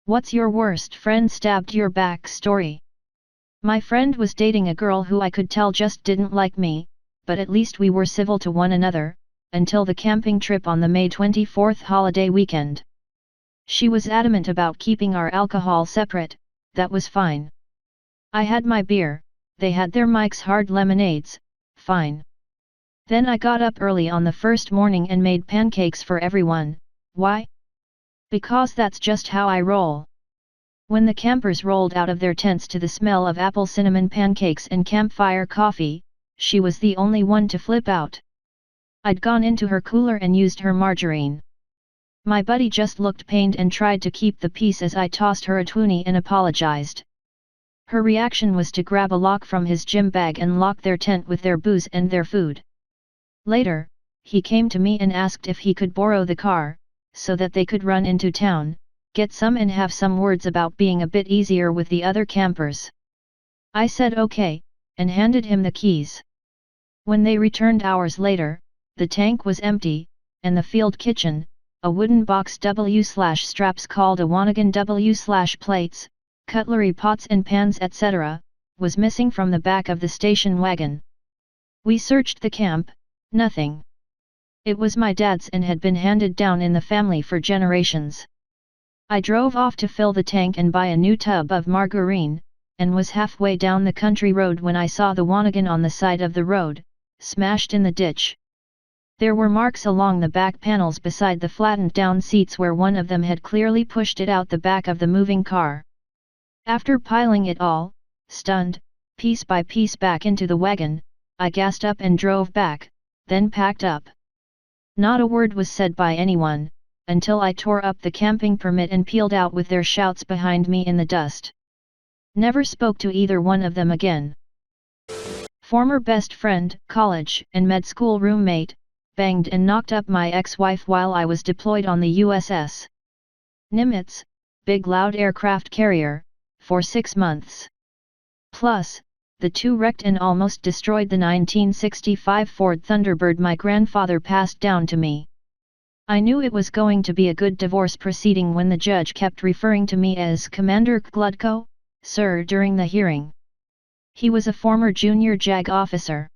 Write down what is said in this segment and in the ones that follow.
What's your worst friend stabbed your back story? My friend was dating a girl who I could tell just didn't like me, but at least we were civil to one another, until the camping trip on the May 24th holiday weekend. She was adamant about keeping our alcohol separate, that was fine. I had my beer, they had their Mike's Hard Lemonades, fine. Then I got up early on the first morning and made pancakes for everyone. Why? Because that's just how I roll. When the campers rolled out of their tents to the smell of apple cinnamon pancakes and campfire coffee, she was the only one to flip out. I'd gone into her cooler and used her margarine. My buddy just looked pained and tried to keep the peace as I tossed her a toonie and apologized. Her reaction was to grab a lock from his gym bag and lock their tent with their booze and their food. Later, he came to me and asked if he could borrow the car, so that they could run into town, get some and have some words about being a bit easier with the other campers. I said okay, and handed him the keys. When they returned hours later, the tank was empty, and the field kitchen, a wooden box W/straps called a Wanagon W/plates, cutlery pots and pans etc., was missing from the back of the station wagon. We searched the camp, nothing. It was my dad's and had been handed down in the family for generations. I drove off to fill the tank and buy a new tub of margarine, and was halfway down the country road when I saw the Wanagon on the side of the road, smashed in the ditch. There were marks along the back panels beside the flattened down seats where one of them had clearly pushed it out the back of the moving car. After piling it all, stunned, piece by piece back into the wagon, I gassed up and drove back, then packed up. Not a word was said by anyone, until I tore up the camping permit and peeled out with their shouts behind me in the dust. Never spoke to either one of them again. Former best friend, college and med school roommate, banged and knocked up my ex-wife while I was deployed on the USS Nimitz, big loud aircraft carrier, for 6 months. Plus, the two wrecked and almost destroyed the 1965 Ford Thunderbird my grandfather passed down to me. I knew it was going to be a good divorce proceeding when the judge kept referring to me as Commander Gludko, sir, during the hearing. He was a former junior JAG officer.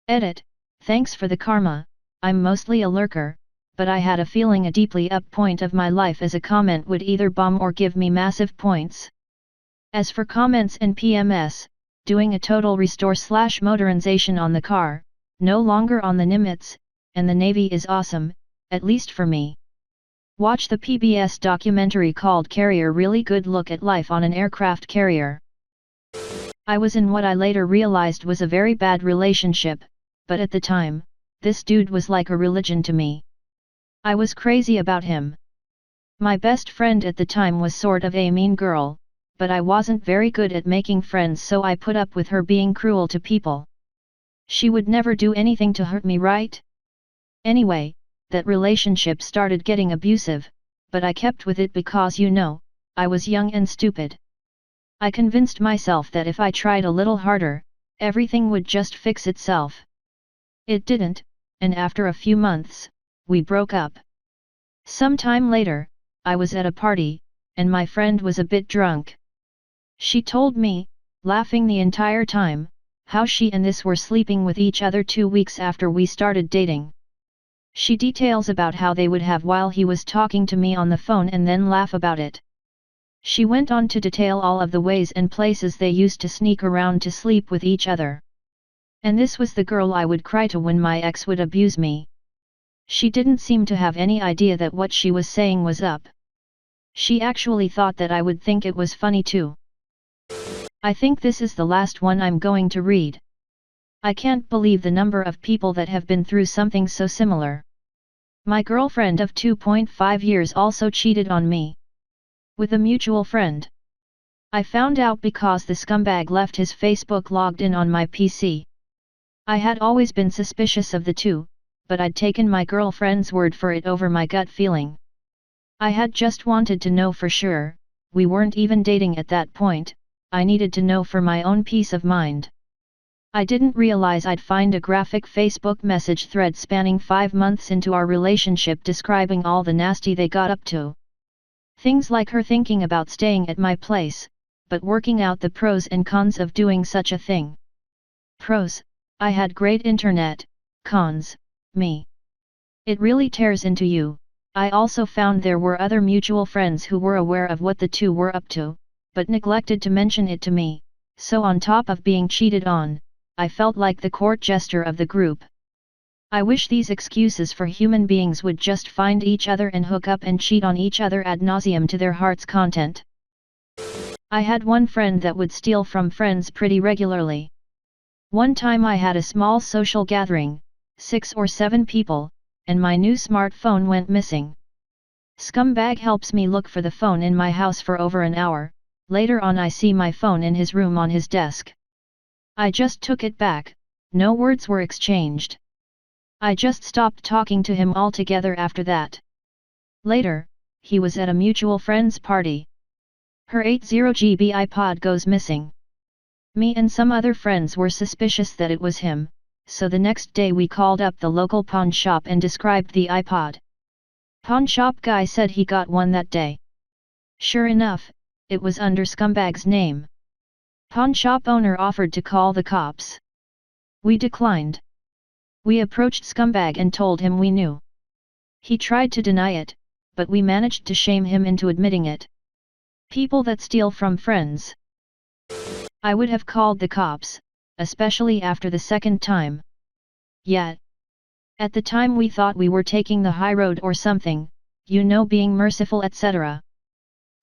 Edit, thanks for the karma, I'm mostly a lurker, but I had a feeling a deeply up point of my life as a comment would either bomb or give me massive points. As for comments and PMS, doing a total restore/modernization on the car, no longer on the Nimitz, and the Navy is awesome, at least for me. Watch the PBS documentary called Carrier, really good look at life on an aircraft carrier. I was in what I later realized was a very bad relationship, but at the time, this dude was like a religion to me. I was crazy about him. My best friend at the time was sort of a mean girl, but I wasn't very good at making friends, so I put up with her being cruel to people. She would never do anything to hurt me, right? Anyway, that relationship started getting abusive, but I kept with it because, you know, I was young and stupid. I convinced myself that if I tried a little harder, everything would just fix itself. It didn't, and after a few months, we broke up. Some time later, I was at a party, and my friend was a bit drunk. She told me, laughing the entire time, how she and this were sleeping with each other 2 weeks after we started dating. She details about how they would have while he was talking to me on the phone and then laugh about it. She went on to detail all of the ways and places they used to sneak around to sleep with each other. And this was the girl I would cry to when my ex would abuse me. She didn't seem to have any idea that what she was saying was up. She actually thought that I would think it was funny too. I think this is the last one I'm going to read. I can't believe the number of people that have been through something so similar. My girlfriend of 2.5 years also cheated on me. With a mutual friend. I found out because the scumbag left his Facebook logged in on my PC. I had always been suspicious of the two, but I'd taken my girlfriend's word for it over my gut feeling. I had just wanted to know for sure, we weren't even dating at that point, I needed to know for my own peace of mind. I didn't realize I'd find a graphic Facebook message thread spanning 5 months into our relationship describing all the nasty they got up to. Things like her thinking about staying at my place, but working out the pros and cons of doing such a thing. Pros: I had great internet. Cons: me. It really tears into you. I also found there were other mutual friends who were aware of what the two were up to, but neglected to mention it to me, so on top of being cheated on, I felt like the court jester of the group. I wish these excuses for human beings would just find each other and hook up and cheat on each other ad nauseum to their heart's content. I had one friend that would steal from friends pretty regularly. One time I had a small social gathering, 6 or 7 people, and my new smartphone went missing. Scumbag helps me look for the phone in my house for over an hour. Later on I see my phone in his room on his desk. I just took it back, no words were exchanged. I just stopped talking to him altogether after that. Later, he was at a mutual friend's party. Her 80GB iPod goes missing. Me and some other friends were suspicious that it was him, so the next day we called up the local pawn shop and described the iPod. Pawn shop guy said he got one that day. Sure enough, it was under Scumbag's name. Pawn shop owner offered to call the cops. We declined. We approached Scumbag and told him we knew. He tried to deny it, but we managed to shame him into admitting it. People that steal from friends. I would have called the cops, especially after the second time. Yet, at the time we thought we were taking the high road or something, you know, being merciful etc.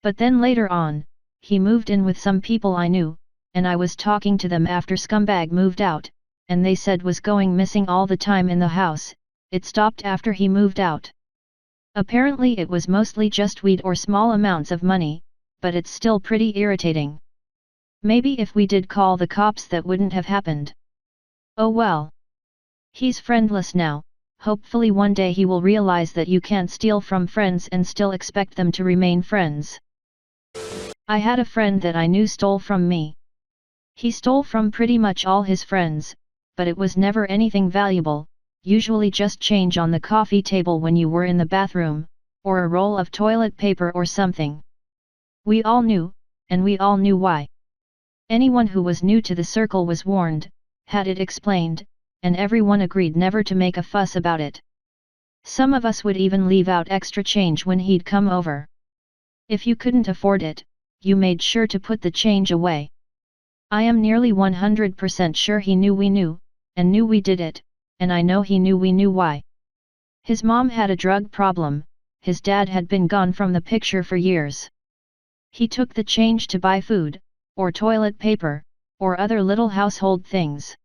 But then later on, he moved in with some people I knew, and I was talking to them after Scumbag moved out, and they said was going missing all the time in the house. It stopped after he moved out. Apparently it was mostly just weed or small amounts of money, but it's still pretty irritating. Maybe if we did call the cops that wouldn't have happened. Oh well. He's friendless now, hopefully one day he will realize that you can't steal from friends and still expect them to remain friends. I had a friend that I knew stole from me. He stole from pretty much all his friends, but it was never anything valuable, usually just change on the coffee table when you were in the bathroom, or a roll of toilet paper or something. We all knew, and we all knew why. Anyone who was new to the circle was warned, had it explained, and everyone agreed never to make a fuss about it. Some of us would even leave out extra change when he'd come over. If you couldn't afford it, you made sure to put the change away. I am nearly 100% sure he knew we knew, and knew we did it, and I know he knew we knew why. His mom had a drug problem, his dad had been gone from the picture for years. He took the change to buy food, or toilet paper, or other little household things.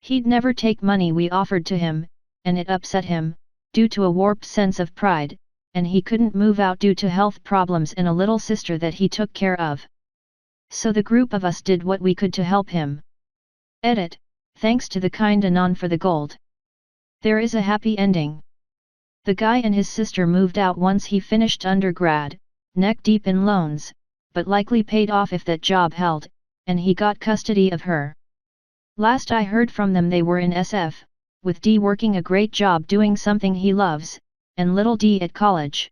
He'd never take money we offered to him, and it upset him, due to a warped sense of pride, and he couldn't move out due to health problems and a little sister that he took care of. So the group of us did what we could to help him. Edit, thanks to the kind Anon for the gold. There is a happy ending. The guy and his sister moved out once he finished undergrad, neck deep in loans, but likely paid off if that job held, and he got custody of her. Last I heard from them they were in SF, with D working a great job doing something he loves, and little D at college.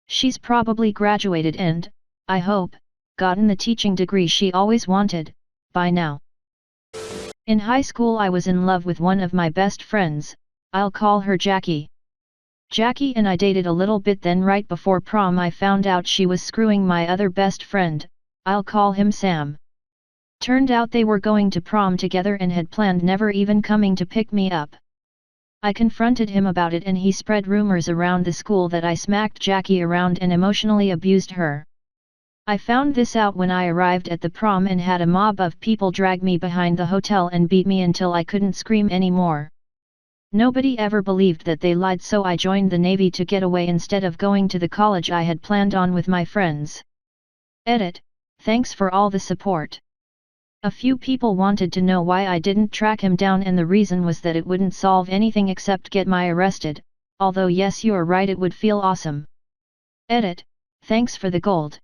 She's probably graduated and, I hope, gotten the teaching degree she always wanted, by now. In high school I was in love with one of my best friends, I'll call her Jackie. Jackie and I dated a little bit, then right before prom I found out she was screwing my other best friend, I'll call him Sam. Turned out they were going to prom together and had planned never even coming to pick me up. I confronted him about it and he spread rumors around the school that I smacked Jackie around and emotionally abused her. I found this out when I arrived at the prom and had a mob of people drag me behind the hotel and beat me until I couldn't scream anymore. Nobody ever believed that they lied, so I joined the Navy to get away instead of going to the college I had planned on with my friends. Edit, thanks for all the support. A few people wanted to know why I didn't track him down, and the reason was that it wouldn't solve anything except get me arrested, although yes, you're right, it would feel awesome. Edit, thanks for the gold.